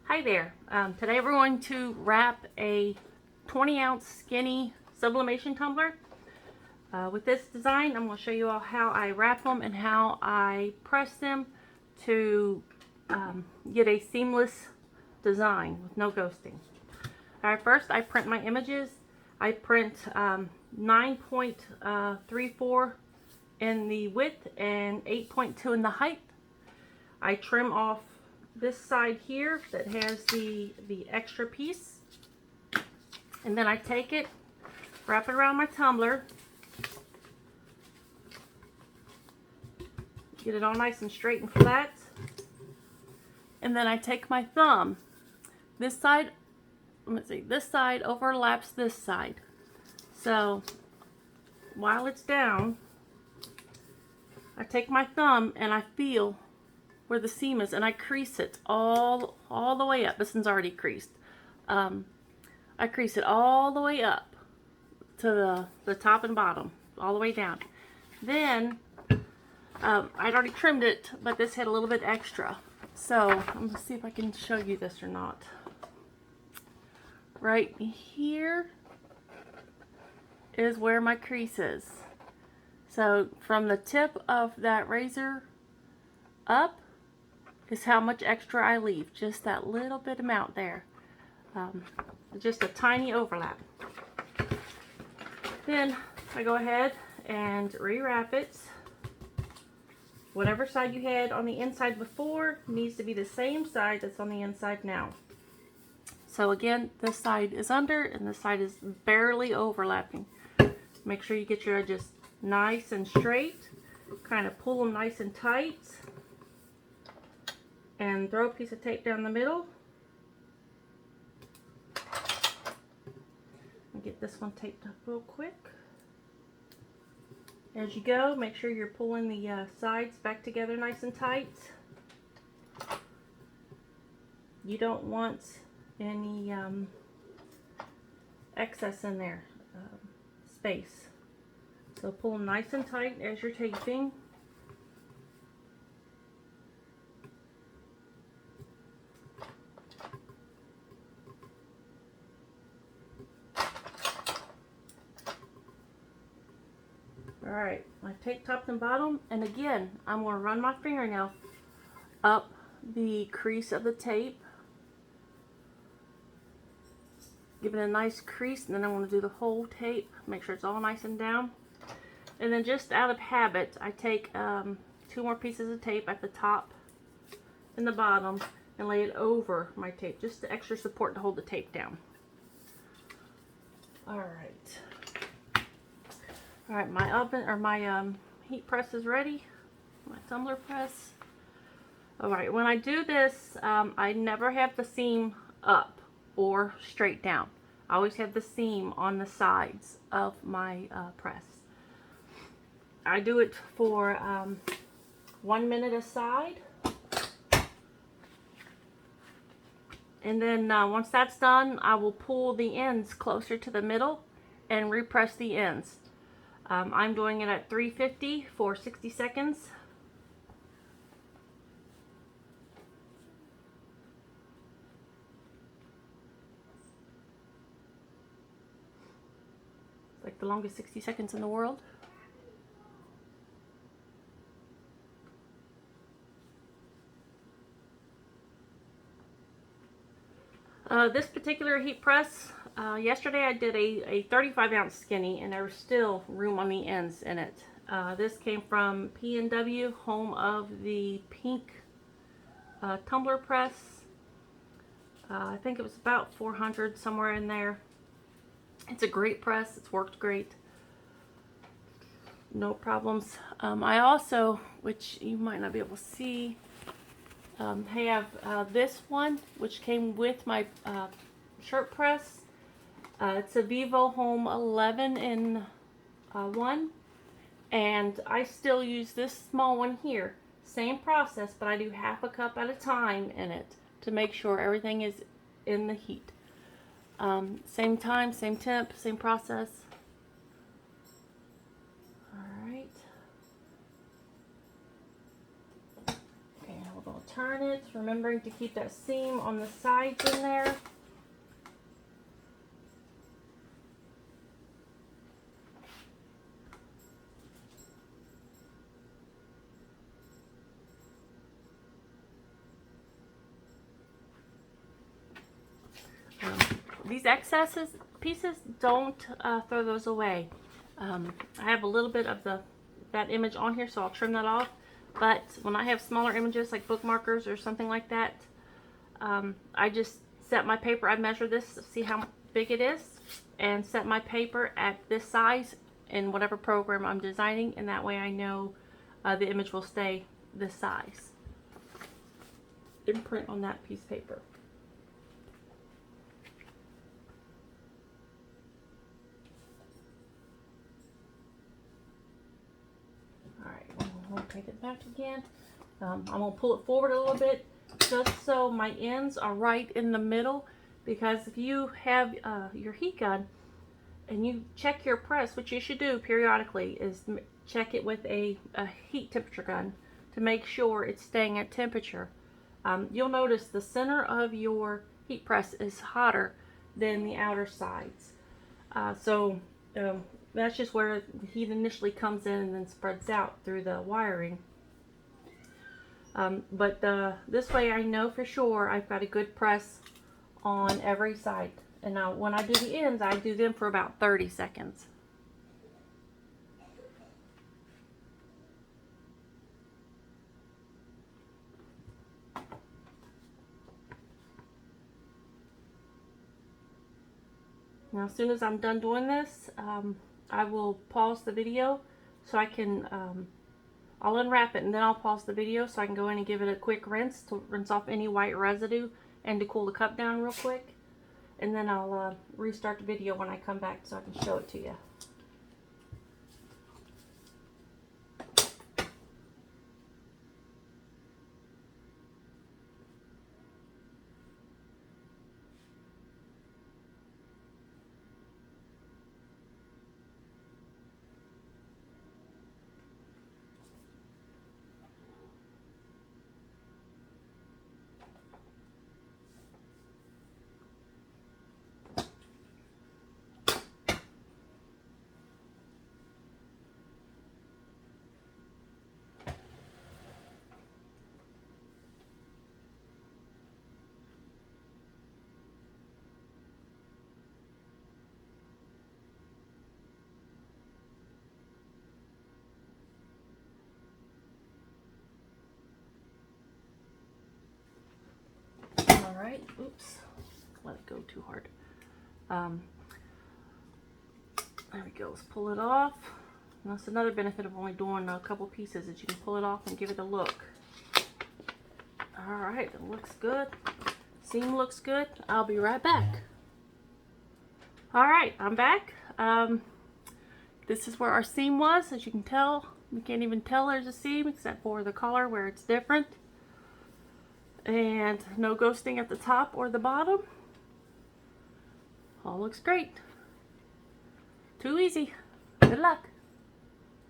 Hi there. Today we're going to wrap a 20-ounce skinny sublimation tumbler. With this design, I'm going to show you all how I wrap them and how I press them to get a seamless design with no ghosting. Alright, first I print my images. I print 9.34 in the width and 8.2 in the height. I trim off this side here that has the extra piece, and then I take it, wrap it around my tumbler, get it all nice and straight and flat, and then I take my thumb. This side, let's see, this side overlaps this side. So while it's down, I take my thumb and I feel where the seam is, and I crease it all the way up. This one's already creased. I crease it all the way up to the top and bottom, all the way down. Then I'd already trimmed it, but this had a little bit extra. So I'm gonna see if I can show you this or not. Right here is where my crease is. So from the tip of that razor up is how much extra I leave. Just that little bit amount there. Just a tiny overlap. Then I go ahead and rewrap it. Whatever side you had on the inside before needs to be the same side that's on the inside now. So again, this side is under and this side is barely overlapping. Make sure you get your edges nice and straight. Kind of pull them nice and tight. And throw a piece of tape down the middle. And get this one taped up real quick. As you go, make sure you're pulling the sides back together nice and tight. You don't want any excess in there, space. So pull them nice and tight as you're taping. Alright, I take top and bottom, and again, I'm going to run my fingernail up the crease of the tape. Give it a nice crease, and then I'm going to do the whole tape. Make sure it's all nice and down. And then just out of habit, I take 2 more pieces of tape at the top and the bottom and lay it over my tape. Just the extra support to hold the tape down. Alright. Alright, my oven or my heat press is ready. My tumbler press. Alright, when I do this, I never have the seam up or straight down. I always have the seam on the sides of my press. I do it for 1 minute a side. And then once that's done, I will pull the ends closer to the middle and repress the ends. I'm doing it at 350 for 60 seconds. It's like the longest 60 seconds in the world. This particular heat press, yesterday I did a 35-ounce skinny, and there was still room on the ends in it. This came from P&W, home of the pink tumbler press. I think it was about 400, somewhere in there. It's a great press. It's worked great. No problems. I also, which you might not be able to see, have this one, which came with my shirt press. It's a Vivo Home 11 in 1, and I still use this small one here. Same process, but I do half a cup at a time in it to make sure everything is in the heat. Same time, same temp, same process. Alright. Okay, now we're going to turn it remembering to keep that seam on the sides in there. These excesses pieces, don't throw those away. I have a little bit of that image on here, so I'll trim that off. But when I have smaller images like bookmarkers or something like that, I just set my paper. I measure this, see how big it is, and set my paper at this size in whatever program I'm designing, and that way I know the image will stay this size. Imprint on that piece of paper. Take it back again. I'm going to pull it forward a little bit just so my ends are right in the middle, because if you have your heat gun and you check your press, which you should do periodically, is check it with a heat temperature gun to make sure it's staying at temperature. You'll notice the center of your heat press is hotter than the outer sides. That's just where the heat initially comes in and then spreads out through the wiring. This way I know for sure I've got a good press on every side. And now when I do the ends, I do them for about 30 seconds. Now as soon as I'm done doing this, I will pause the video so I can, I'll unwrap it and then I'll pause the video so I can go in and give it a quick rinse to rinse off any white residue and to cool the cup down real quick. And then I'll restart the video when I come back so I can show it to you. Alright, oops, let it go too hard. There we go, let's pull it off. And that's another benefit of only doing a couple pieces, is you can pull it off and give it a look. Alright, it looks good. Seam looks good. I'll be right back. Alright, I'm back. This is where our seam was. As you can tell, you can't even tell there's a seam except for the collar where it's different. And no ghosting at the top or the bottom. All looks great. Too easy. Good luck.